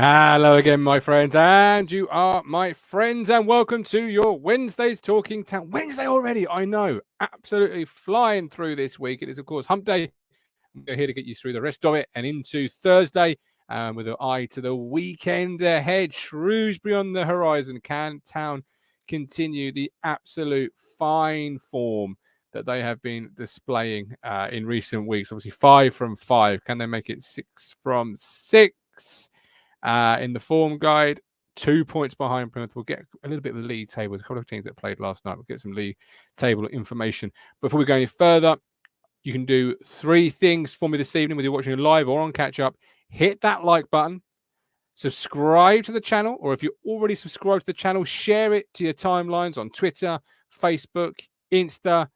Hello again, my friends, and you are my friends, and welcome to your Wednesday's Talking Town. Wednesday already, I know, absolutely flying through this week. It is, of course, Hump Day. We're here to get you through the rest of it and into Thursday, with an eye to the weekend ahead. Shrewsbury on the horizon. Can Town continue the absolute fine form that they have been displaying in recent weeks? Obviously, 5 from 5. Can they make it 6 from 6? In the form guide, 2 points behind Plymouth. We'll get a little bit of the league table. There's a couple of teams that played last night. We'll get some league table information. Before we go any further, you can do 3 things for me this evening, whether you're watching live or on catch up. Hit that like button, subscribe to the channel, or if you're already subscribed to the channel, share it to your timelines on Twitter, Facebook, Insta,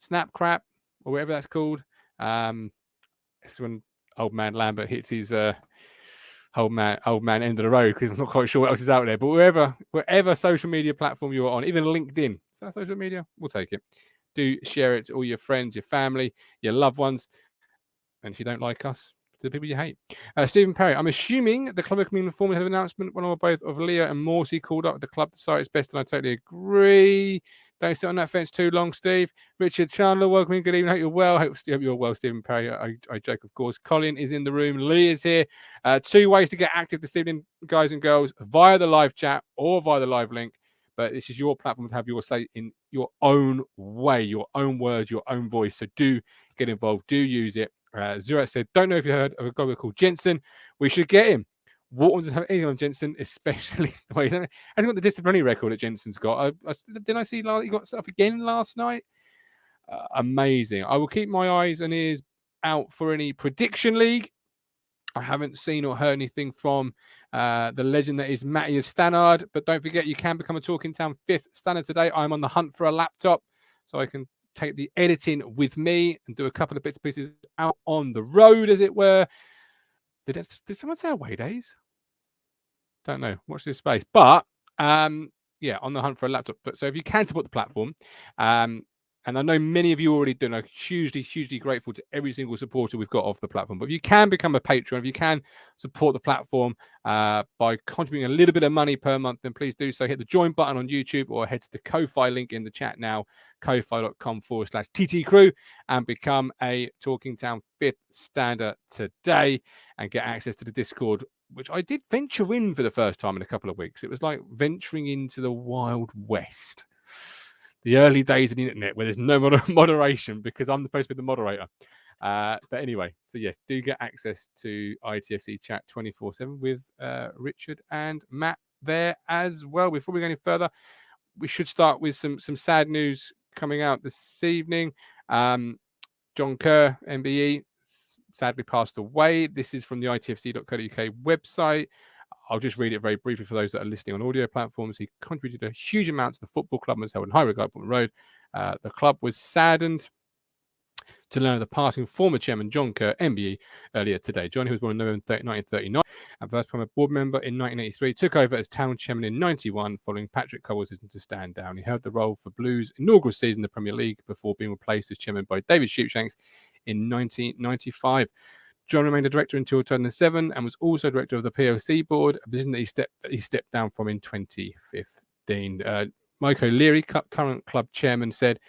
Snapcrap, or whatever that's called. It's when old man Lambert hits his old man end of the road, because I'm not quite sure what else is out there. But wherever social media platform you are on, even LinkedIn, is that social media? We'll take it. Do share it to all your friends, your family, your loved ones. And if you don't like us, to the people you hate. Stephen Perry, I'm assuming the club of community form had an announcement when or both of Leah and Morsey called up the club to decide it's best, and I totally agree. Don't sit on that fence too long, Steve. Richard Chandler, welcome in. Good evening. Hope you're well. Hope you're well, Stephen Perry. I joke, of course. Colin is in the room. Lee is here. 2 ways to get active this evening, guys and girls, via the live chat or via the live link. But this is your platform to have your say in your own way, your own words, your own voice. So do get involved. Do use it. Zura said, don't know if you heard of a guy called Jensen. We should get him. Wharton doesn't have anything on Jensen, especially the way hasn't got the disciplinary record that Jensen's got. Didn't I see he got stuff again last night? Amazing. I will keep my eyes and ears out for any prediction league. I haven't seen or heard anything from the legend that is Matty of Stannard, but don't forget you can become a Talking Town 5th Standard today. I'm on the hunt for a laptop so I can take the editing with me and do a couple of bits and pieces out on the road, as it were. Did someone say away days? Don't know. Watch this space. But yeah, on the hunt for a laptop. But so if you can support the platform, and I know many of you already do, and I'm hugely, hugely grateful to every single supporter we've got off the platform. But if you can become a patron, if you can support the platform by contributing a little bit of money per month, then please do so. Hit the join button on YouTube or head to the Ko-Fi link in the chat now, kofi.com/TTcrew, and become a Talking Town 5th Standard today and get access to the Discord, which I did venture in for the first time in a couple of weeks. It was like venturing into the Wild West. The early days of the internet where there's no moderation because I'm supposed to be the moderator. But anyway, so yes, do get access to ITFC chat 24/7 with Richard and Matt there as well. Before we go any further, we should start with some sad news coming out this evening. John Kerr, MBE, sadly passed away. This is from the ITFC.co.uk website. I'll just read it very briefly for those that are listening on audio platforms. He contributed a huge amount to the football club and was held in high regard on the road. The club was saddened to learn of the passing former chairman John Kerr, MBE, earlier today. John, who was born in November 1939 and first became a board member in 1983, took over as town chairman in 91 following Patrick Cole's decision to stand down. He held the role for Blues' inaugural season in the Premier League before being replaced as chairman by David Sheepshanks in 1995. John remained a director until 2007 and was also director of the PLC board, a position that he stepped down from in 2015. Mike O'Leary, current club chairman, said,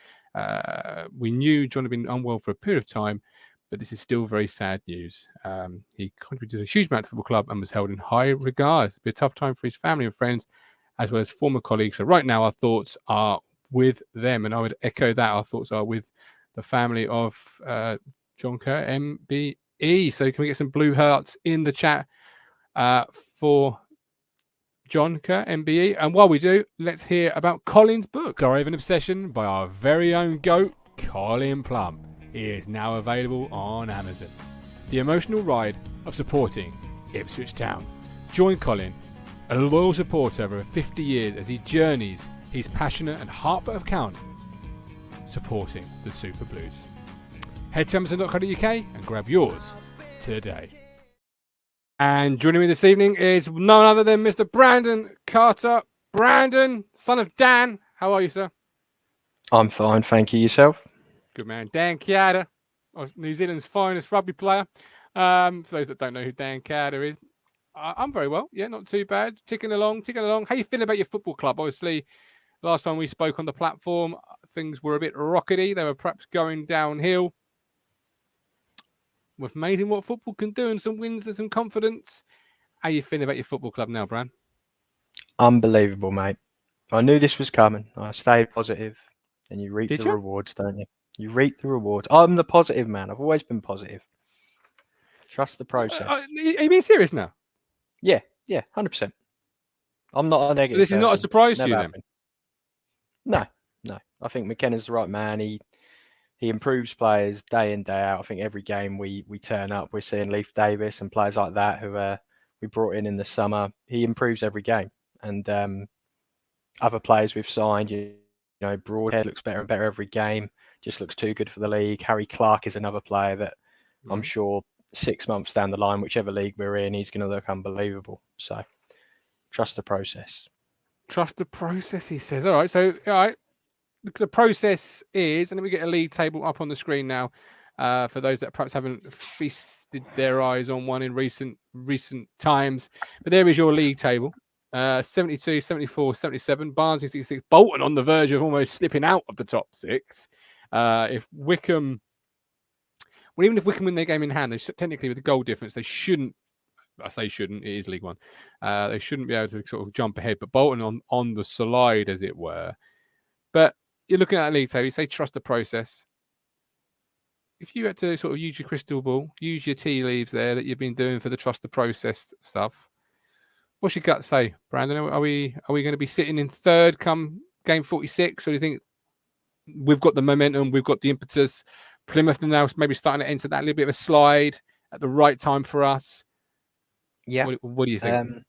we knew John had been unwell for a period of time, but this is still very sad news. He contributed a huge amount to the football club and was held in high regard. It'll be a tough time for his family and friends, as well as former colleagues. So right now, our thoughts are with them. And I would echo that. Our thoughts are with the family of John Kerr, MBE. So can we get some blue hearts in the chat for John Kerr, MBE? And while we do, let's hear about Colin's book, Diary of an Obsession, by our very own GOAT, Colin Plum. He is now available on Amazon. The emotional ride of supporting Ipswich Town. Join Colin, a loyal supporter over 50 years, as he journeys his passionate and heartfelt account supporting the Super Blues. Head to Amazon.co.uk and grab yours today. And joining me this evening is none other than Mr. Brandon Carter. Brandon, son of Dan, how are you, sir? I'm fine, thank you. Yourself? Good man. Dan Chiada, New Zealand's finest rugby player. For those that don't know who Dan Chiada is, I'm very well. Yeah, not too bad. Ticking along. How you feeling about your football club? Obviously, last time we spoke on the platform, things were a bit rockety. They were perhaps going downhill. We've made him what football can do and some wins and some confidence. How you feeling about your football club now, Bran? Unbelievable, mate. I knew this was coming. I stayed positive, and you reap Did the you? rewards, don't you? You reap the rewards. I'm the positive man. I've always been positive. Trust the process. Are you being serious now? Yeah, 100%. I'm not a So negative this is not a person. surprise to Never you have then? been. No. I think McKenna's the right man. He improves players day in, day out. I think every game we turn up, we're seeing Leif Davis and players like that who we brought in the summer. He improves every game, and other players we've signed, you know, Broadhead looks better and better every game. Just looks too good for the league. Harry Clark is another player that I'm sure 6 months down the line, whichever league we're in, he's going to look unbelievable. So trust the process. Trust the process, he says. All right. So, all right. The process is, and let me get a league table up on the screen now for those that perhaps haven't feasted their eyes on one in recent times. But there is your league table. 72, 74, 77. Barnsley 66. Bolton on the verge of almost slipping out of the top six. If Wickham, well, even if Wickham win their game in hand, they technically with the goal difference, they shouldn't. I say shouldn't. It is League One. They shouldn't be able to sort of jump ahead. But Bolton on the slide, as it were. But you're looking at a league table, you say trust the process. If you had to sort of use your crystal ball, use your tea leaves there that you've been doing for the trust the process stuff, what's your gut say, Brandon? Are we going to be sitting in third come game 46, or do you think we've got the momentum, we've got the impetus? Plymouth are now maybe starting to enter that little bit of a slide at the right time for us. Yeah. What do you think?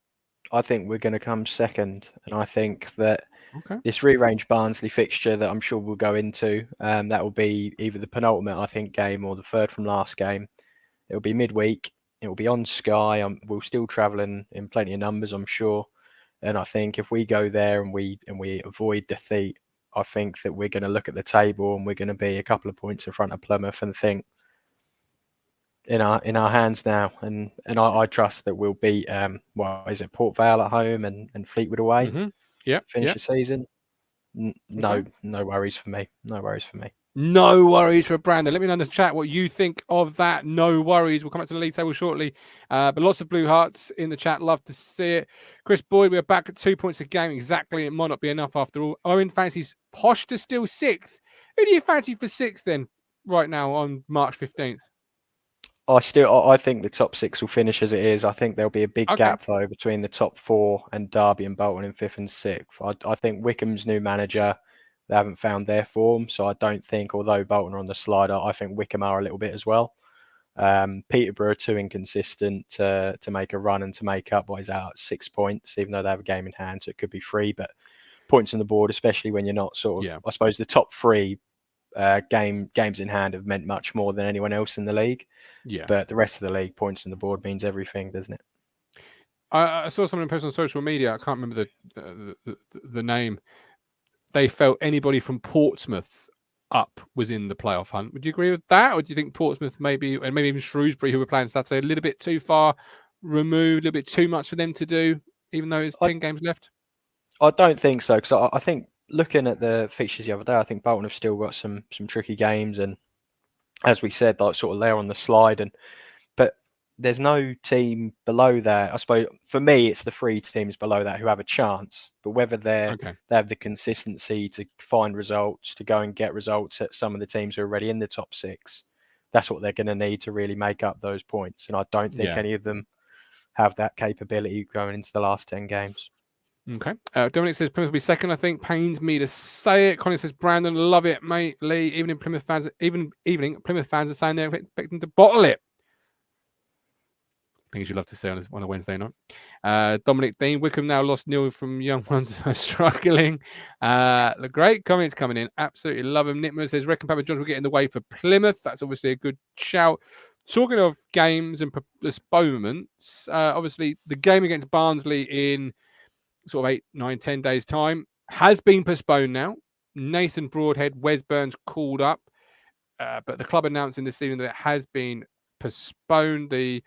I think we're going to come second, and I think that Okay. this rearranged Barnsley fixture that I'm sure we'll go into, that will be either the penultimate, I think, game or the third from last game. It'll be midweek. It will be on Sky. We'll still travel in plenty of numbers, I'm sure. And I think if we go there and we avoid defeat, I think that we're going to look at the table and we're going to be a couple of points in front of Plymouth and think in our hands now. And I trust that we'll beat Port Vale at home and Fleetwood away. Mm-hmm. Yeah. Finish the season. No Okay. worries for me. No worries for me. No worries for Brandon. Let me know in the chat what you think of that. No worries. We'll come back to the league table shortly. But lots of blue hearts in the chat. Love to see it. Chris Boyd, we're back at 2 points a game. Exactly. It might not be enough after all. Owen fancies Posh to still sixth. Who do you fancy for sixth then, right now on March 15th? I think the top six will finish as it is. I think there'll be a big gap though between the top four and Derby and Bolton in fifth and sixth. I think Wickham's new manager, they haven't found their form, so I don't think, although Bolton are on the slide, I think Wickham are a little bit as well. Peterborough are too inconsistent to make a run and to make up what is out at 6 points, even though they have a game in hand, so it could be 3. But points on the board, especially when you're not sort of, I suppose the top 3 games in hand have meant much more than anyone else in the league. Yeah. But the rest of the league, points on the board means everything, doesn't it? I saw someone post on social media. I can't remember the name. They felt anybody from Portsmouth up was in the playoff hunt. Would you agree with that, or do you think Portsmouth maybe, and maybe even Shrewsbury, who were playing Saturday, a little bit too far removed, a little bit too much for them to do, even though it's 10 games left? I don't think so, because I think looking at the fixtures the other day, I think Bolton have still got some tricky games, and as we said, like sort of they're on the slide, but there's no team below that. I suppose for me, it's the 3 teams below that who have a chance, but whether they have the consistency to find results, to go and get results at some of the teams who are already in the top 6, that's what they're going to need to really make up those points. And I don't think any of them have that capability going into the last 10 games. Okay. Dominic says Plymouth will be second. I think pains me to say it. Connie says Brandon, love it, mate. Lee, evening Plymouth fans are saying they're expecting to bottle it. Things you love to say on a Wednesday night. Dominic Dean, Wickham now lost nil from young ones are struggling. The great comments coming in. Absolutely love them. Nick Miller says, reckon Papa John will get in the way for Plymouth. That's obviously a good shout. Talking of games and postponements, obviously the game against Barnsley in sort of 8, 9, 10 days time has been postponed now. Nathan Broadhead, Wes Burns called up, but the club announcing this evening that it has been postponed. The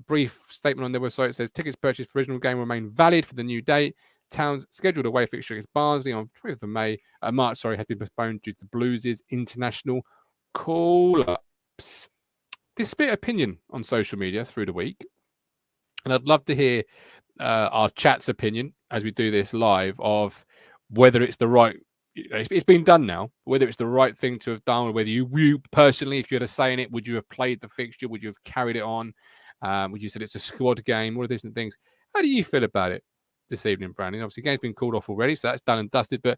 Brief statement on their website says tickets purchased for original game remain valid for the new date. Town's scheduled away fixture against Barnsley on 20th of March, has been postponed due to the Blues' international call-ups. This split opinion on social media through the week, and I'd love to hear our chat's opinion as we do this live of whether it's the right. It's been done now. Whether it's the right thing to have done, or whether you personally, if you had a say in it, would you have played the fixture? Would you have carried it on? Would you said it's a squad game? All of these things. How do you feel about it this evening, Brandon? Obviously, the game's been called off already, so that's done and dusted. But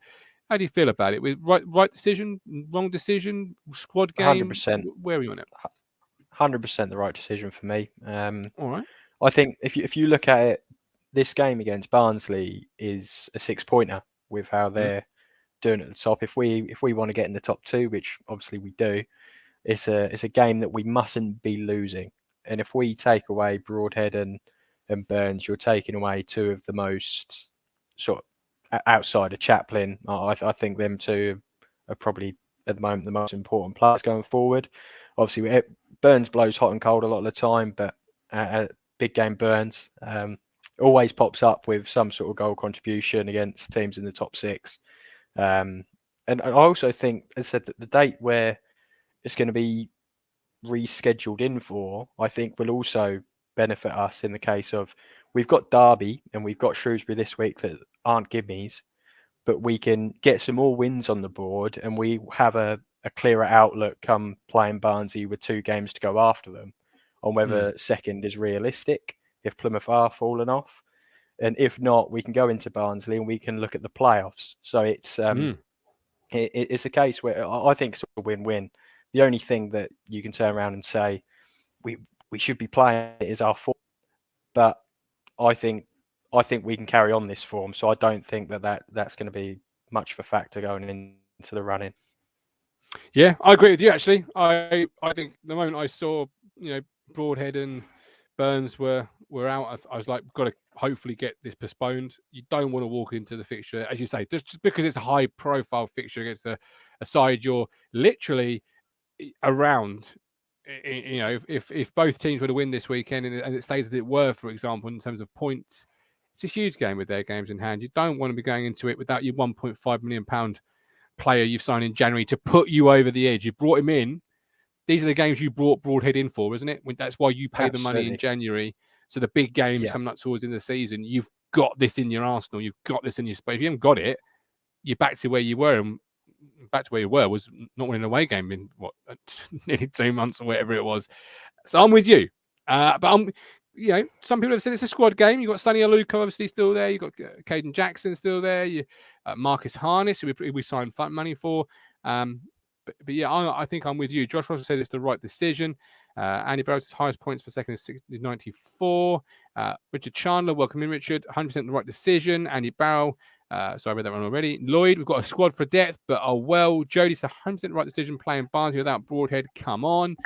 how do you feel about it? Right decision, wrong decision, squad game? 100%. Where are you on it? 100% the right decision for me. All right. I think if you look at it, this game against Barnsley is a 6-pointer with how they're doing at the top. If we want to get in the top 2, which obviously we do, it's a game that we mustn't be losing. And if we take away Broadhead and Burns, you're taking away 2 of the most sort of outside of Chaplin. I think them 2 are probably at the moment the most important players going forward. Obviously, Burns blows hot and cold a lot of the time, but big game Burns always pops up with some sort of goal contribution against teams in the top 6. And I also think, as I said, that the date where it's going to be rescheduled in for, I think will also benefit us in the case of we've got Derby and we've got Shrewsbury this week that aren't gimmies, but we can get some more wins on the board and we have a clearer outlook come playing Barnsley with 2 games to go after them on whether second is realistic if Plymouth are falling off. And if not, we can go into Barnsley and we can look at the playoffs. So it's it's a case where I think it's a win-win. The only thing that you can turn around and say we should be playing is our form, but I think we can carry on this form. So I don't think that's going to be much of a factor going into the run-in. Yeah, I agree with you. Actually, I think the moment I saw Broadhead and Burns were out, I was like, got to hopefully get this postponed. You don't want to walk into the fixture, as you say, just because it's a high-profile fixture against a side you're literally around. If both teams were to win this weekend and it stays as it were, for example, in terms of points, it's a huge game with their games in hand. You don't want to be going into it without your £1.5 million player you've signed in January to put you over the edge. You brought him in. These are the games you brought Broadhead in for, isn't it? That's why you pay the money in January. So the big games coming up towards the end of the season, you've got this in your arsenal. You've got this in your space. If you haven't got it, you're back to where you were. And back to where you were was not winning an away game in nearly 2 months or whatever it was. So I'm with you. But I'm, some people have said it's a squad game. You've got Sonny Aluko obviously still there. You've got Caden Jackson still there. Marcus Harness, who we signed fund money for. But yeah, I think I'm with you. Josh Ross said it's the right decision. Andy Barrett's highest points for second is 94. Richard Chandler, welcome in, Richard. 100% the right decision. Andy Barrow, so I read that one already. Lloyd, we've got a squad for depth, but Jody's 100% the right decision. Playing Barnsley without Broadhead, come on.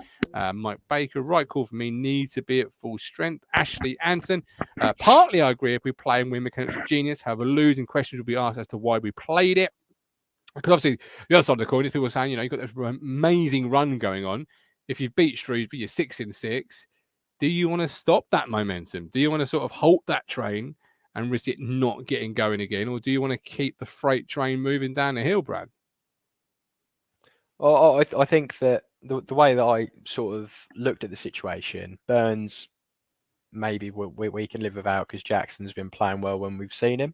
Mike Baker, right call for me, needs to be at full strength. Ashley Anson, partly I agree if we play and win mechanics of genius. However, losing questions will be asked as to why we played it. Because obviously, the other side of the coin is people saying, you've got this amazing run going on. If you beat Shrewsbury, you're 6-6. Do you want to stop that momentum? Do you want to sort of halt that train and risk it not getting going again? Or do you want to keep the freight train moving down the hill, Brad? Well, I think that the way that I sort of looked at the situation, Burns, maybe we can live without because Jackson's been playing well when we've seen him.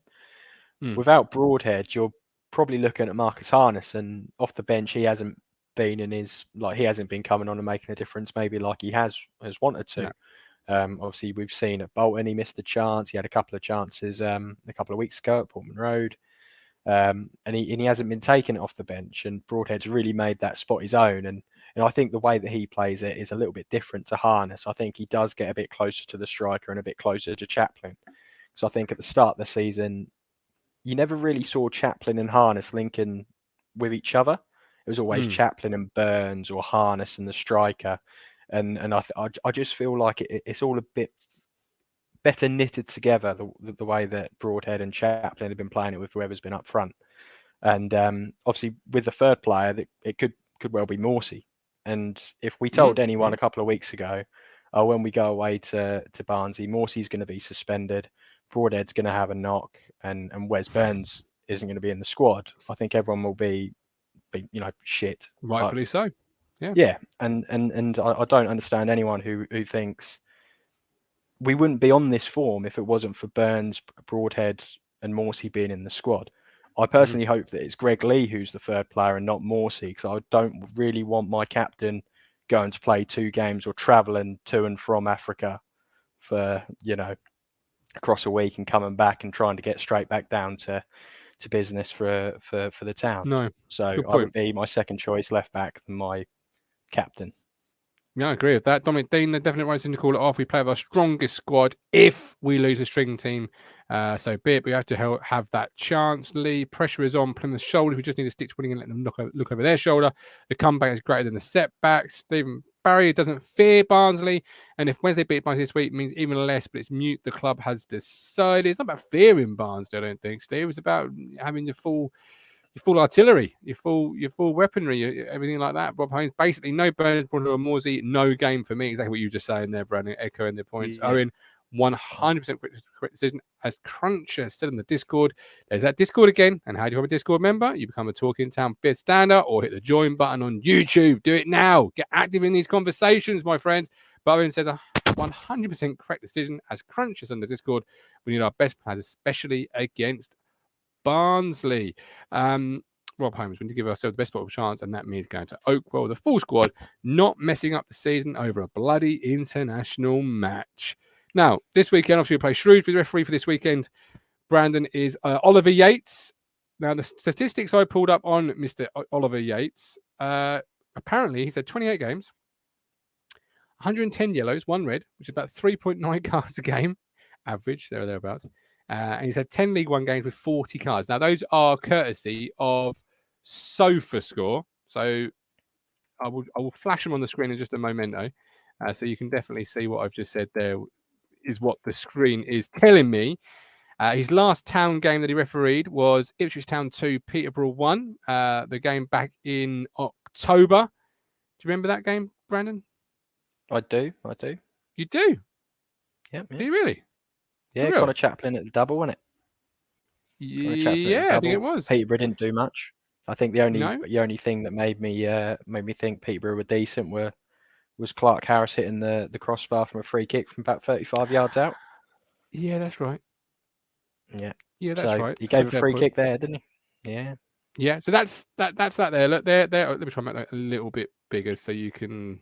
Without Broadhead, you're probably looking at Marcus Harness, and off the bench he hasn't been he hasn't been coming on and making a difference maybe like he has wanted to. Obviously we've seen at Bolton he missed a chance. He had a couple of chances a couple of weeks ago at Portman Road, and he hasn't been taking it off the bench, and Broadhead's really made that spot his own, and I think the way that he plays it is a little bit different to Harness. I think he does get a bit closer to the striker and a bit closer to Chaplin. So I think at the start of the season you never really saw Chaplin and Harness linking with each other. It was always Chaplin and Burns or Harness and the striker. And I just feel like it's all a bit better knitted together, the way that Broadhead and Chaplin have been playing it with whoever's been up front. And obviously with the third player, it could well be Morsey. And if we told anyone a couple of weeks ago, when we go away to Barnsley, Morsey's going to be suspended, Broadhead's going to have a knock, and Wes Burns isn't going to be in the squad. I think everyone will be shit. Rightfully so. Yeah. Yeah, and I don't understand anyone who thinks we wouldn't be on this form if it wasn't for Burns, Broadhead, and Morsey being in the squad. I personally hope that it's Greg Lee who's the third player and not Morsey, because I don't really want my captain going to play 2 games or travelling to and from Africa for across a week and coming back and trying to get straight back down to business for the town. No, so I would be my second choice left back than my captain. Yeah, I agree with that. Dominic Dean, they're definitely right to call it off. We play with our strongest squad if we lose a string team. So be it, we have to have that chance. Lee, pressure is on Plymouth's shoulder. We just need to stick to winning and let them look over their shoulder. The comeback is greater than the setback. Stephen Barry doesn't fear Barnsley. And if Wednesday beat Barnsley this week, it means even less, but it's mute. The club has decided. It's not about fearing Barnsley, I don't think, Steve. It's about having your full artillery, your full weaponry, everything like that. Bob Holmes, basically no Burns, Brunner or Morsey, no game for me. Exactly what you were just saying there, Brandon, echoing the points. Yeah. Owen, 100% correct decision. As Cruncher said in the Discord, there's that Discord again. And how do you become a Discord member? You become a Talking Town Fifth Stander or hit the join button on YouTube. Do it now. Get active in these conversations, my friends. But Owen says a 100% correct decision. As Cruncher said in the Discord, we need our best players, especially against Barnsley. Rob Holmes, we need to give ourselves the best possible chance, and that means going to Oakwell, the full squad, not messing up the season over a bloody international match. Now, this weekend, obviously, we play Shrewsbury. The referee for this weekend, Brandon, is Oliver Yates. Now, the statistics I pulled up on Mr. Oliver Yates, apparently he's had 28 games, 110 yellows, 1 red, which is about 3.9 cards a game, average, there or thereabouts. And he's had 10 League One games with 40 cards. Now, those are courtesy of SofaScore. So I will flash them on the screen in just a momento. So you can definitely see what I've just said there is what the screen is telling me. His last town game that he refereed was Ipswich Town 2, Peterborough 1. The game back in October. Do you remember that game, Brandon? I do. You do? Yeah. Do you really? Yeah, Connor Chaplin at the double, wasn't it? Yeah, I think it was. Peterborough didn't do much. I think the only thing that made me think Peterborough were decent was Clark Harris hitting the crossbar from a free kick from about 35 yards out. Yeah, that's right. Yeah, that's right. He gave a free kick there, didn't he? Yeah. Yeah, so that's that there. Look, there. Let me try and make that a little bit bigger so you can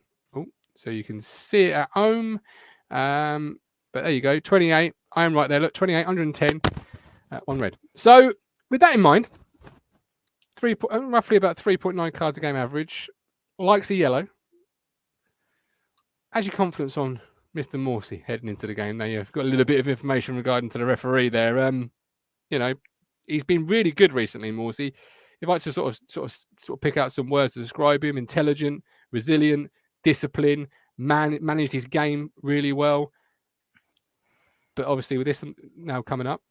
see it at home. But there you go, 28. I am right there. Look, 28, 110, 1 red. So with that in mind, roughly about 3.9 cards a game average. Likes a yellow. How's your confidence on Mr. Morsey heading into the game? Now you've got a little bit of information regarding to the referee there. He's been really good recently, Morsey. If I had to sort of pick out some words to describe him: intelligent, resilient, disciplined, managed his game really well. But obviously, with this now coming up,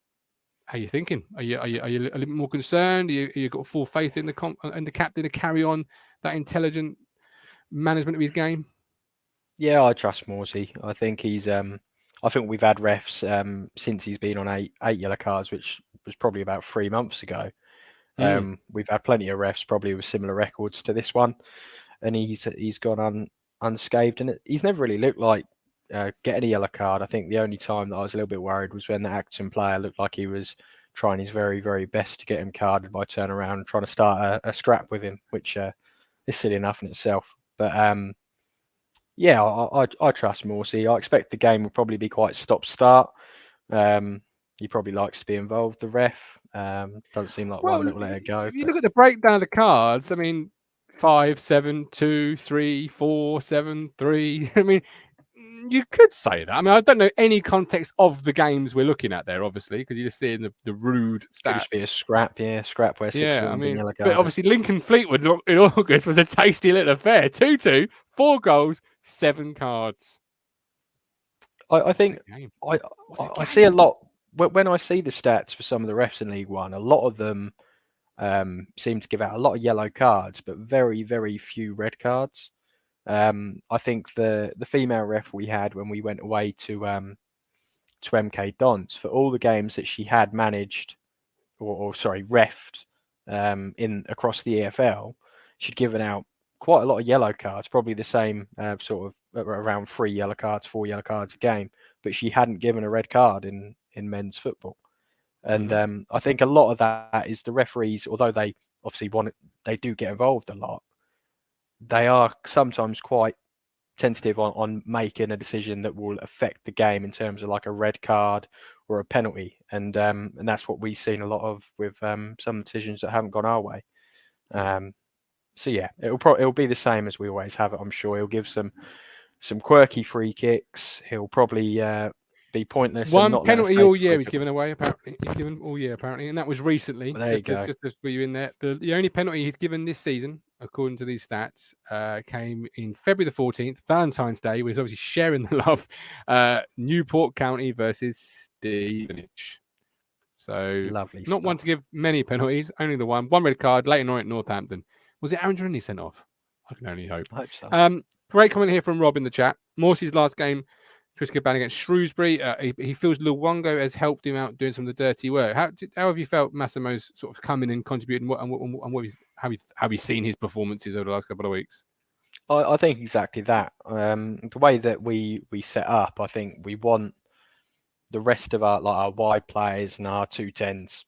how are you thinking? Are you a little bit more concerned? You got full faith in the captain to carry on that intelligent management of his game? Yeah, I trust Morsey. I think he's. I think we've had refs since he's been on eight yellow cards, which was probably about 3 months ago. We've had plenty of refs, probably with similar records to this one, and he's gone unscathed, and he's never really looked like getting a yellow card. I think the only time that I was a little bit worried was when the Acton player looked like he was trying his very, very best to get him carded by turning around and trying to start a scrap with him, which is silly enough in itself. But yeah, I trust Morsey. I expect the game will probably be quite stop-start. He probably likes to be involved. The ref doesn't seem like one that will let it go. If you look at the breakdown of the cards, I mean, 5, 7, 2, 3, 4, 7, 3. I mean, you could say that. I mean, I don't know any context of the games we're looking at there, obviously, because you're just seeing the rude stat. It just be a scrap, where 6 yellow but obviously Lincoln Fleetwood in August was a tasty little affair. 2-2, 4 goals, 7 cards. I think I see a lot when I see the stats for some of the refs in League One. A lot of them seem to give out a lot of yellow cards, but very, very few red cards. I think the female ref we had when we went away to MK Dons, for all the games that she had managed or sorry, refed in across the EFL, she'd given out quite a lot of yellow cards, probably the same sort of around 3 yellow cards, 4 yellow cards a game, but she hadn't given a red card in men's football. And I think a lot of that is the referees, although they obviously they do get involved a lot, they are sometimes quite tentative on making a decision that will affect the game in terms of like a red card or a penalty, and that's what we've seen a lot of with some decisions that haven't gone our way. So yeah, it'll be the same as we always have it. I'm sure he'll give some quirky free kicks. He'll probably be pointless and One not let us penalty take all year free he's kick. given away. Apparently, he's given all year apparently, and that was recently. Well, there you go. Just to put you in there, the only penalty he's given this season, according to these stats, came in February the 14th, Valentine's Day. Was obviously sharing the love. Newport County versus Stevenage. So Lovely not stuff. one to give many penalties, only the one red card later on at Northampton. Was it Aaron Drenny sent off? I can only hope. I hope so. Great comment here from Rob in the chat. Morsey's last game, Trisket ban against Shrewsbury. He feels Luongo has helped him out doing some of the dirty work. How have you felt Massimo's sort of coming and contributing? How have you seen his performances over the last couple of weeks? I think exactly that. The way that we set up, I think we want the rest of our wide players and our 210s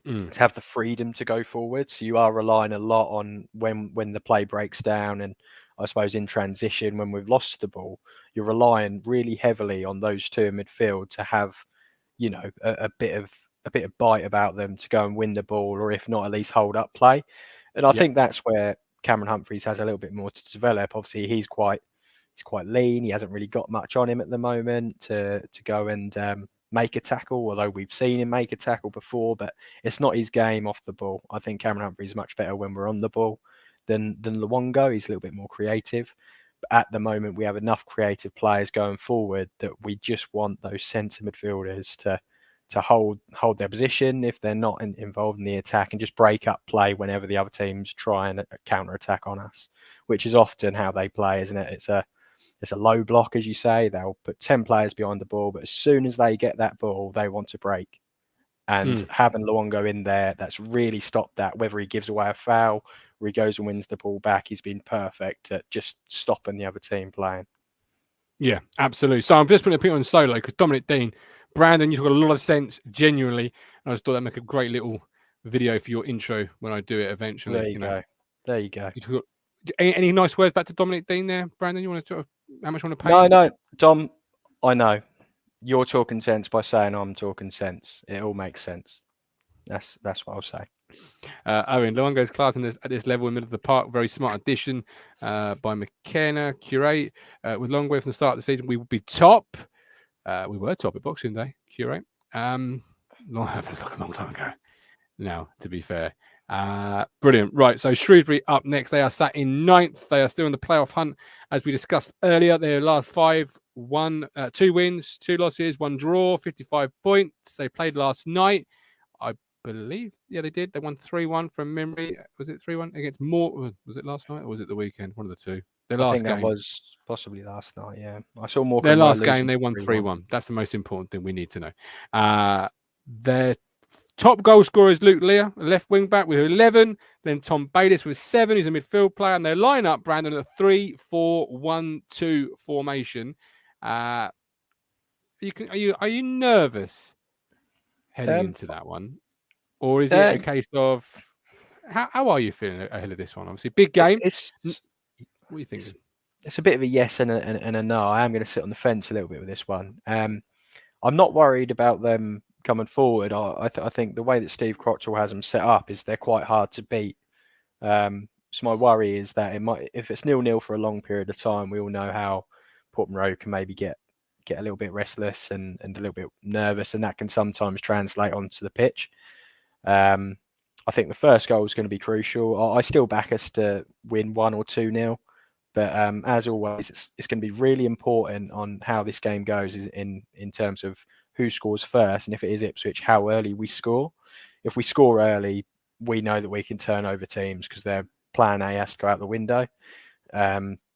to have the freedom to go forward. So you are relying a lot on when the play breaks down, and I suppose in transition when we've lost the ball, you're relying really heavily on those two in midfield to have, you know, a bit of bite about them to go and win the ball, or if not, at least hold up play. And I think that's where Cameron Humphreys has a little bit more to develop. Obviously, he's quite lean. He hasn't really got much on him at the moment to go and make a tackle, although we've seen him make a tackle before, but it's not his game off the ball. I think Cameron Humphreys is much better when we're on the ball than Luongo. He's a little bit more creative. But at the moment, we have enough creative players going forward that we just want those centre midfielders to hold their position if they're not involved in the attack, and just break up play whenever the other teams try and counter attack on us, which is often how they play, isn't it? It's a low block, as you say. They'll put 10 players behind the ball, but as soon as they get that ball, they want to break. And having Luongo in there, that's really stopped that. Whether he gives away a foul or he goes and wins the ball back, he's been perfect at just stopping the other team playing. Yeah, absolutely. So I'm just putting a pin on solo because Dominic Dean, Brandon, you've got a lot of sense, genuinely. And I just thought that'd make a great little video for your intro when I do it eventually. There you go. There you go. Any nice words back to Dominic Dean there, Brandon? You want to how much you want to pay? No, Dom, I know. You're talking sense by saying I'm talking sense. It all makes sense. That's what I'll say. Owen, Luongo's class at this level in the middle of the park. Very smart addition by McKenna. Curate. With Luongo from the start of the season, we would be top. We were top at Boxing Day. Curate. Feels like a long time ago now, to be fair. Brilliant. Right, so Shrewsbury up next. They are sat in 9th. They are still in the playoff hunt, as we discussed earlier. Their last 5 2 wins, 2 losses, 1 draw, 55 points. They played last night, I believe. Yeah, they did. They won 3-1 from memory. Was it 3-1 against Moore? Was it last night or was it the weekend? One of the two. I think that was possibly last night. Yeah, I saw more. Their last game, they won 3-1. That's the most important thing we need to know. Their top goal scorer is Luke Lear, left wing back with 11. Then Tom Bayliss with 7. He's a midfield player. And their lineup, Brandon, at a 3-4-1-2 formation. Are you nervous heading into that one, or is it a case of how are you feeling ahead of this one? Obviously, big game. What are you thinking? It's a bit of a yes and a no. I am going to sit on the fence a little bit with this one. I'm not worried about them coming forward. I think the way that Steve Crotchell has them set up is they're quite hard to beat. So my worry is that if it's 0-0 for a long period of time, we all know how Portman Road can maybe get a little bit restless and a little bit nervous, and that can sometimes translate onto the pitch. I think the first goal is going to be crucial. I still back us to win 1 or 2-0. But as always, it's going to be really important on how this game goes in terms of who scores first, and if it is Ipswich, how early we score. If we score early, we know that we can turn over teams because their plan A has to go out the window.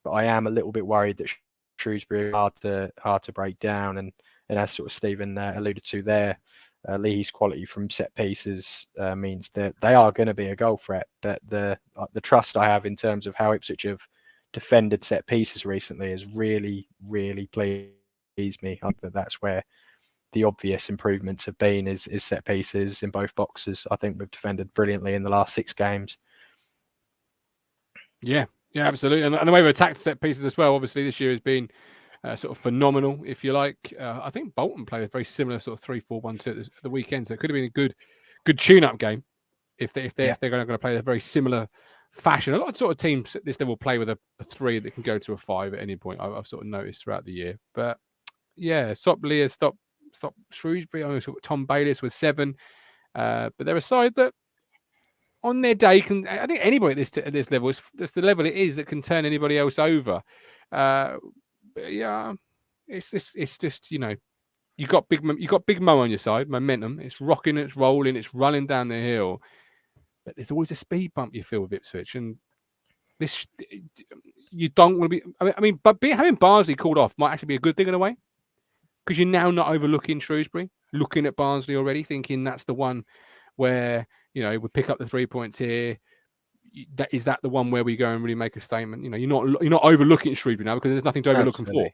but I am a little bit worried that Shrewsbury are hard to break down, and as sort of Stephen alluded to there, Leahy's quality from set pieces means that they are going to be a goal threat. But the trust I have in terms of how Ipswich have defended set pieces recently has really, really pleased me. I think that's where the obvious improvements have been is set pieces in both boxes. I think we've defended brilliantly in the last 6 games. Yeah, absolutely. And the way we've attacked set pieces as well, obviously, this year has been sort of phenomenal, if you like. I think Bolton played a very similar sort of 3-4-1 at the weekend, so it could have been a good tune-up game if they're going to play a very similar fashion. A lot of sort of teams at this level play with a 3 that can go to a 5 at any point. I've sort of noticed throughout the year. But yeah, stop Lear, stop Shrewsbury. I sort of Tom Bayliss was 7, but they're a side that on their day can. I think anybody at this level that's the level it is that can turn anybody else over. Yeah, it's just you got Big Mo on your side, momentum. It's rocking, it's rolling, it's running down the hill. But there's always a speed bump you feel with Ipswich, and this you don't want to be. I mean, but having Barnsley called off might actually be a good thing in a way, because you're now not overlooking Shrewsbury, looking at Barnsley already, thinking that's the one where we pick up the 3 points here. Is that the one where we go and really make a statement? You're not overlooking Shrewsbury now because there's nothing to overlook them for.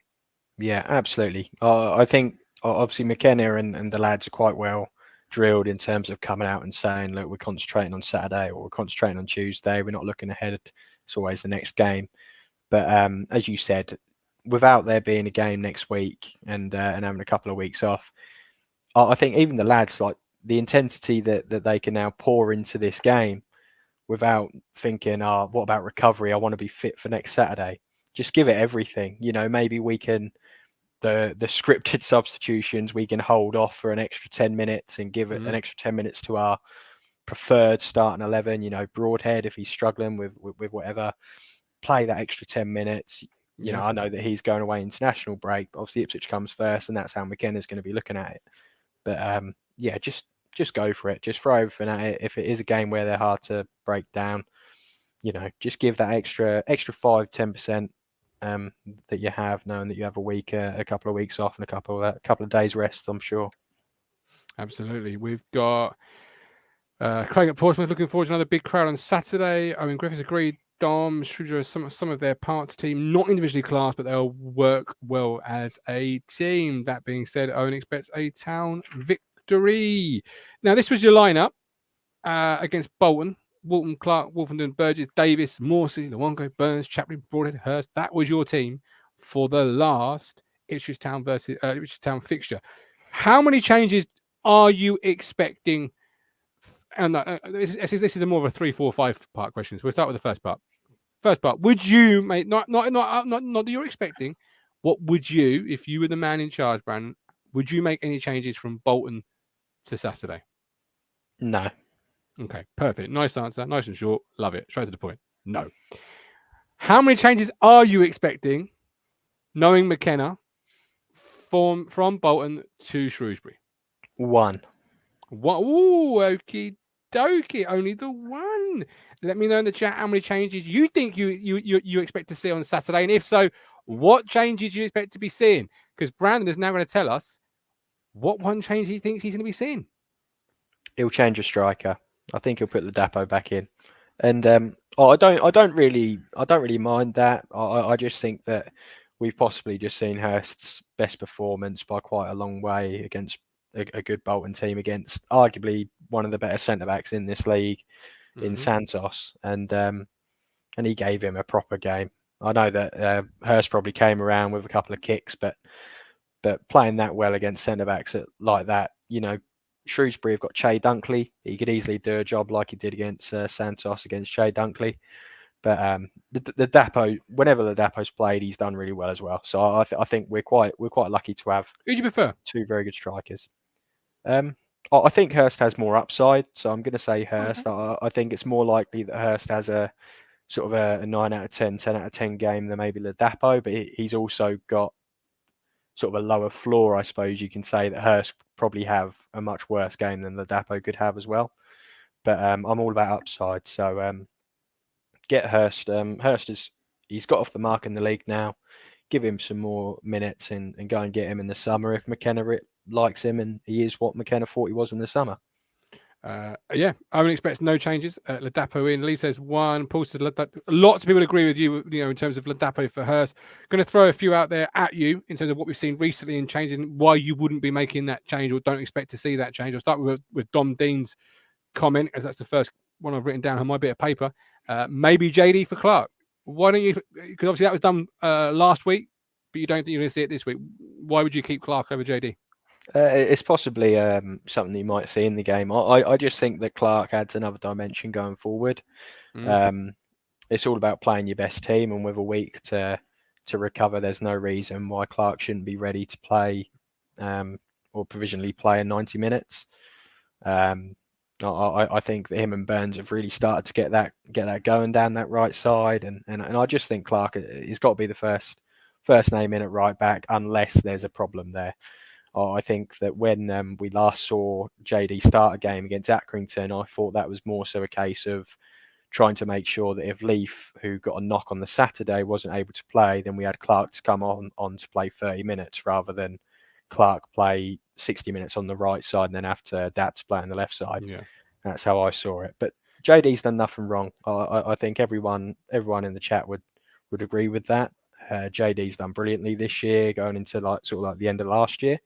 Yeah, absolutely. I think obviously McKenna and the lads are quite well drilled in terms of coming out and saying, look, we're concentrating on Saturday or we're concentrating on Tuesday. We're not looking ahead. It's always the next game. But as you said, without there being a game next week and having a couple of weeks off, I think even the lads, like the intensity that they can now pour into this game without thinking, what about recovery? I want to be fit for next Saturday. Just give it everything. Maybe we can, the scripted substitutions, we can hold off for an extra 10 minutes and give it an extra 10 minutes to our preferred starting 11. Broadhead, if he's struggling with whatever, play that extra 10 minutes. I know that he's going away international break, but obviously Ipswich comes first, and that's how McKenna's going to be looking at it. But just go for it. Just throw everything at it. If it is a game where they're hard to break down, just give that extra 5-10% that you have, knowing that you have a couple of weeks off and a couple of days rest, I'm sure. Absolutely. We've got Craig at Portsmouth looking forward to another big crowd on Saturday. I mean, Griffiths agreed. Dom, Shrewsbury, some of their parts team, not individually classed, but they'll work well as a team. That being said, Owen expects a Town victory. Now, this was your lineup against Bolton. Walton, Clark, Wolfenden, Burgess, Davis, Morsey, Luongo, Burns, Chaplin, Broadhead, Hurst. That was your team for the last Ipswich Town versus Ipswich Town fixture. How many changes are you expecting? And this is a more of a 3, 4, 5 part question. So we'll start with the first part. Would you make not that you're expecting? What would you, if you were the man in charge, Brandon? Would you make any changes from Bolton to Saturday? No. Okay, perfect. Nice answer. Nice and short. Love it. Straight to the point. No. How many changes are you expecting, knowing McKenna, from Bolton to Shrewsbury? 1. What? Ooh, okie dokie. Only the 1. Let me know in the chat how many changes you think you expect to see on Saturday, and if so, what changes you expect to be seeing? Because Brandon is now going to tell us what one change he thinks he's going to be seeing. He'll change a striker. I think he'll put the Dapo back in, and I don't really mind that. I just think that we've possibly just seen Hurst's best performance by quite a long way against a good Bolton team, against arguably one of the better centre backs in this league, in Santos, and he gave him a proper game. I know that Hurst probably came around with a couple of kicks, but playing that well against centre backs like that, Shrewsbury have got Che Dunkley. He could easily do a job like he did against Santos against Che Dunkley. But the Dapo, whenever the Dapo's played, he's done really well as well. So I think we're quite lucky to have. Who do you prefer? 2 very good strikers. I think Hurst has more upside, so I'm going to say Hurst. Okay. I think it's more likely that Hurst has a sort of a 9 out of 10, 10 out of 10 game than maybe Ladapo, but he's also got sort of a lower floor, I suppose you can say, that Hurst probably have a much worse game than Ladapo could have as well. But I'm all about upside, so get Hurst. Hurst is he's got off the mark in the league now. Give him some more minutes and go and get him in the summer if McKenna likes him and he is what McKenna thought he was in the summer. Yeah, I would expect no changes. Ladapo in. Lee says 1. Paul says lots of people agree with you, in terms of Ladapo for Hurst. Going to throw a few out there at you in terms of what we've seen recently and changing why you wouldn't be making that change or don't expect to see that change. I'll start with Dom Dean's comment, as that's the first one I've written down on my bit of paper. Maybe JD for Clark. Why don't you? Because obviously that was done last week, but you don't think you're going to see it this week. Why would you keep Clark over JD? It's possibly something you might see in the game. I just think that Clark adds another dimension going forward. It's all about playing your best team, and with a week to recover, there's no reason why Clark shouldn't be ready to play or provisionally play in 90 minutes. I think that him and Burns have really started to get that going down that right side, and I just think Clark has got to be the first name in at right back unless there's a problem there. I think that when we last saw JD start a game against Accrington, I thought that was more so a case of trying to make sure that if Leaf, who got a knock on the Saturday, wasn't able to play, then we had Clark to come on to play 30 minutes rather than Clark play 60 minutes on the right side and then have to adapt to play on the left side. Yeah. That's how I saw it. But JD's done nothing wrong. I think everyone in the chat would agree with that. JD's done brilliantly this year, going into like the end of last year,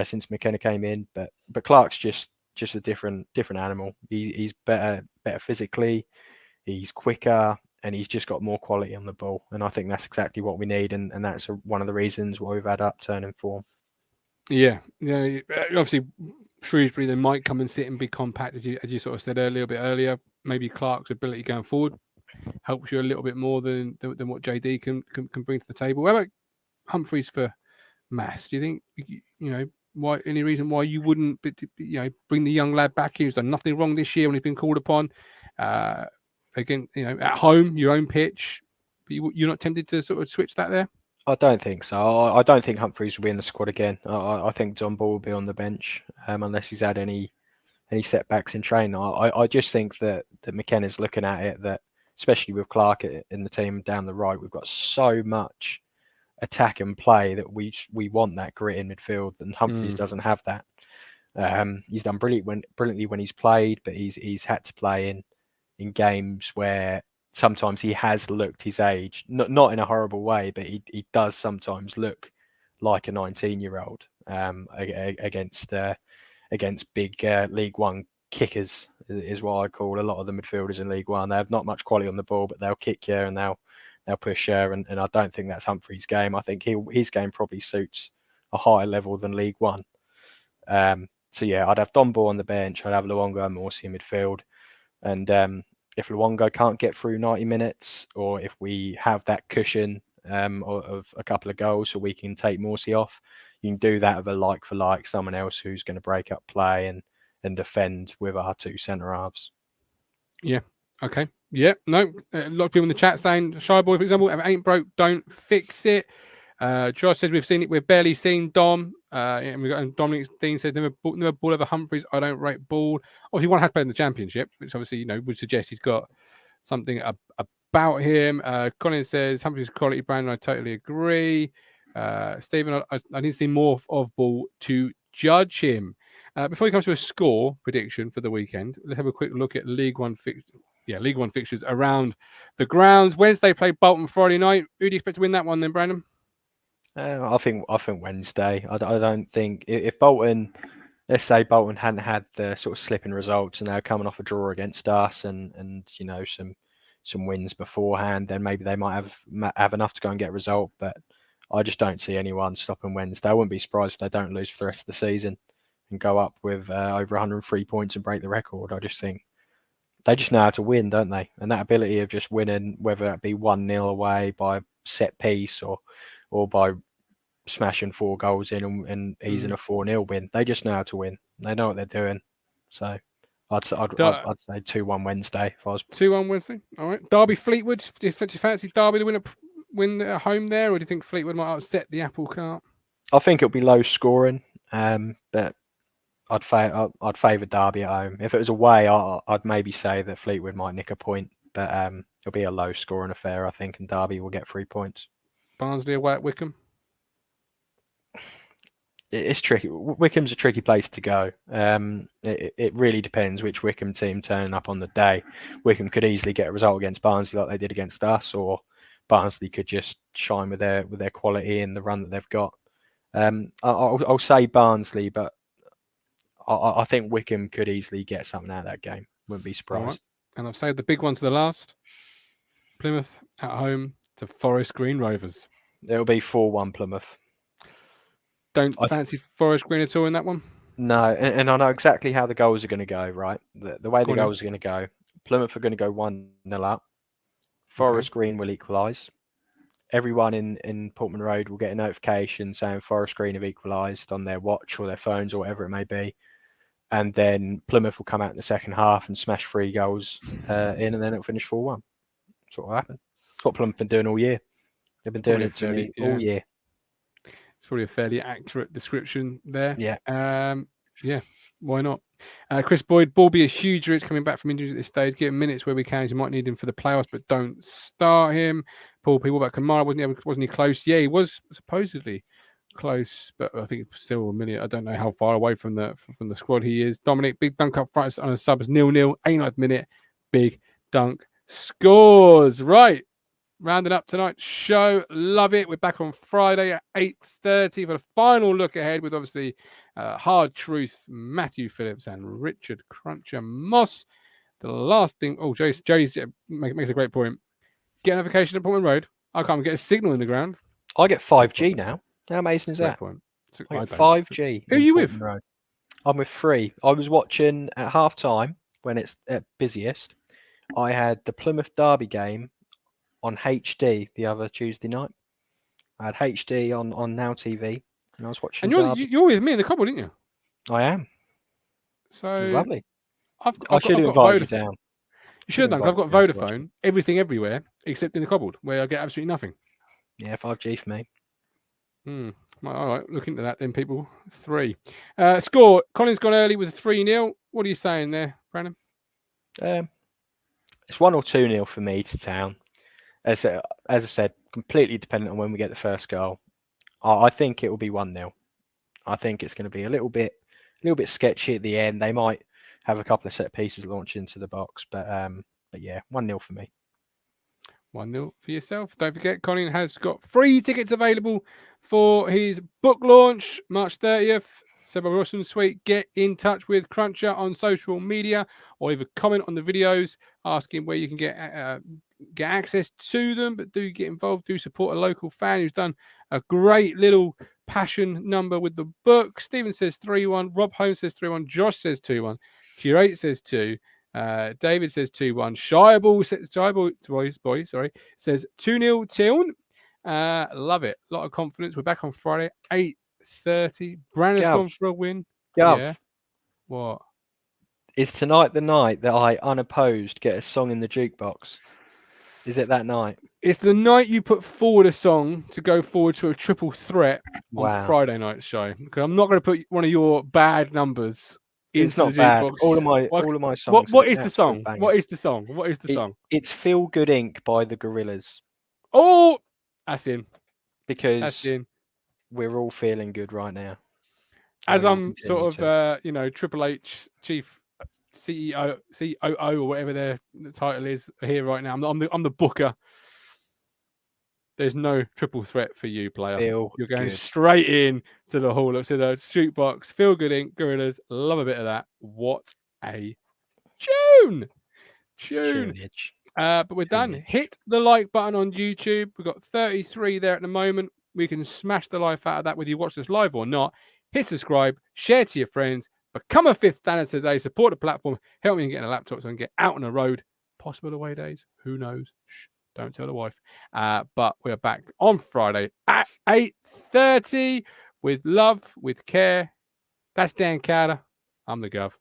since McKenna came in. But Clark's just a different animal. He's better physically, he's quicker, and he's just got more quality on the ball. And I think that's exactly what we need, and that's one of the reasons why we've had upturn in form. Yeah, obviously Shrewsbury, they might come and sit and be compact, as you sort of said a little bit earlier. Maybe Clark's ability going forward helps you a little bit more than what JD can bring to the table. How about Humphreys for Mass? Do you think why any reason why you wouldn't bring the young lad back? He's done nothing wrong this year when he's been called upon. Again, at home, your own pitch. But you're not tempted to sort of switch that there? I don't think so. I don't think Humphreys will be in the squad again. I think John Ball will be on the bench unless he's had any setbacks in training. I just think that McKenna's looking at it that, especially with Clark in the team down the right, we've got so much attack and play that we want that grit in midfield, and Humphreys doesn't have that. He's done brilliantly when he's played, but he's had to play in games where sometimes he has looked his age, not in a horrible way, but he does sometimes look like a 19-year-old against big League One kickers, is what I call a lot of the midfielders in League One. They have not much quality on the ball, but they'll kick you and they'll push you, and I don't think that's Humphreys' game. I think his game probably suits a higher level than League One. So yeah, I'd have Don Ball on the bench, I'd have Luongo and Morsey in midfield, and if Luongo can't get through 90 minutes, or if we have that cushion of a couple of goals so we can take Morsey off, you can do that with a like for like, someone else who's going to break up play and defend with our two centre halves. Yeah. Okay. Yeah. No. A lot of people in the chat saying Shy Boy, for example, if it ain't broke, don't fix it. Josh says we've barely seen Dom. And we got Dominic Dean says never ball over Humphreys. I don't rate ball. Obviously, one has played in the championship, which obviously would suggest he's got something about him. Colin says Humphreys quality brand. I totally agree. Stephen, I need to see more of Ball to judge him. Before we come to a score prediction for the weekend, let's have a quick look at League One fixtures around the grounds. Wednesday play Bolton Friday night. Who do you expect to win that one then, Brandon? I think Wednesday. I don't think if Bolton, let's say Bolton hadn't had the sort of slipping results and they're coming off a draw against us and some wins beforehand, then maybe they might have enough to go and get a result. But I just don't see anyone stopping Wednesday. I wouldn't be surprised if they don't lose for the rest of the season and go up with over 103 points and break the record. I just think they just know how to win, don't they? And that ability of just winning, whether it be 1-0 away by set piece or by smashing 4 goals in and easing a 4-0 win. They just know how to win. They know what they're doing. So I'd say 2-1 Wednesday if I was 2-1 Wednesday. All right. Derby Fleetwood. Do you fancy Derby to win at home there, or do you think Fleetwood might upset the apple cart? I think it'll be low scoring, but I'd favour Derby at home. If it was away, I'd maybe say that Fleetwood might nick a point. but it'll be a low scoring affair, I think, and Derby will get 3 points. Barnsley away at Wycombe. It's tricky. Wycombe's a tricky place to go. It really depends which Wycombe team turning up on the day. Wycombe could easily get a result against Barnsley like they did against us, or Barnsley could just shine with their quality and the run that they've got. I'll say Barnsley, but I think Wycombe could easily get something out of that game. Wouldn't be surprised. Right. And I've saved the big one to the last. Plymouth at home to Forest Green Rovers. It'll be 4-1 Plymouth. Don't fancy Forest Green at all in that one? No, and I know exactly how the goals are going to go, right? The way the goals are going to go. Plymouth are going to go 1-0 up. Forest Green will equalise. Everyone in Portman Road will get a notification saying Forest Green have equalised on their watch or their phones or whatever it may be. And then Plymouth will come out in the second half and smash 3 goals in, and then it'll finish 4-1. That's what will happen. That's what Plymouth have been doing all year. They've been doing it to me all year. It's probably a fairly accurate description there. Yeah. Yeah, why not? Chris Boyd, ball be a huge risk coming back from injury at this stage. Give him minutes where we can. You might need him for the playoffs, but don't start him. Paul, people about Kamara, wasn't he close? Yeah, he was supposedly close, but I think still a minute. I don't know how far away from the squad he is. Dominic, big dunk up front on a sub is 0-0, 89th minute. Big dunk scores. Right. Rounding up tonight's show. Love it. We're back on Friday at 8:30 for the final look ahead with obviously Hard Truth, Matthew Phillips and Richard Cruncher Moss. The last thing, Jody's makes a great point. Get a notification at Portman Road. I can't get a signal in the ground. I get 5G now. How amazing is that? I get 5G. Who are you with? Road. I'm with 3. I was watching at half time when it's at busiest. I had the Plymouth Derby game on HD the other Tuesday night. I had HD on Now TV, and I was watching. And you're with me in the couple, didn't you? I am. So lovely. I should have invited you down. You should have done. I've got Vodafone, everything everywhere except in the cobbled, where I get absolutely nothing. Yeah, 5G for me. All right, look into that then, people. 3. Score. Colin's gone early with a 3-0. What are you saying there, Brandon? It's 1 or 2-0 for me to Town. As I said, completely dependent on when we get the first goal. I think it will be 1-0. I think it's going to be a little bit sketchy at the end. They might have a couple of set pieces launched into the box, but yeah, 1-0 for me. 1-0 for yourself. Don't forget, Colin has got 3 tickets available for his book launch, March 30th. Seba Wilson Sweet. Get in touch with Cruncher on social media or either comment on the videos asking where you can get access to them, but do get involved. Do support a local fan who's done a great little passion number with the book. Stephen says 3-1. Rob Holmes says 3-1. Josh says 2-1. Curate says 2. David says 2-1. Shyable says 2-0 Tiln. Love it. A lot of confidence. We're back on Friday, 8:30. Brandon's gone for a win. Yeah. What? Is tonight the night that I unopposed get a song in the jukebox? Is it that night? It's the night you put forward a song to go forward to a triple threat on Friday night's show. Because I'm not going to put one of your bad numbers into the jukebox. All of my songs. What is the song? What is the song? What is the song? It's Feel Good Inc. by the Gorillaz. Oh, that's in. Because we're all feeling good right now. As I'm sort of, Triple H chief CEO, COO, or whatever the title is here right now. I'm the booker. There's no triple threat for you, player. You're going straight in to the hall of the jukebox. Feel Good Inc. Gorillaz. Love a bit of that. What a tune! But we're done. Hit the like button on YouTube. We've got 33 there at the moment. We can smash the life out of that whether you watch this live or not. Hit subscribe, share to your friends, become a 5th Standard today, support the platform, help me in getting a laptop so I can get out on the road. Possible away days, who knows? Shh, don't tell the wife. But we're back on Friday at 8:30 with love, with care. That's Dan Carter. I'm the Gov.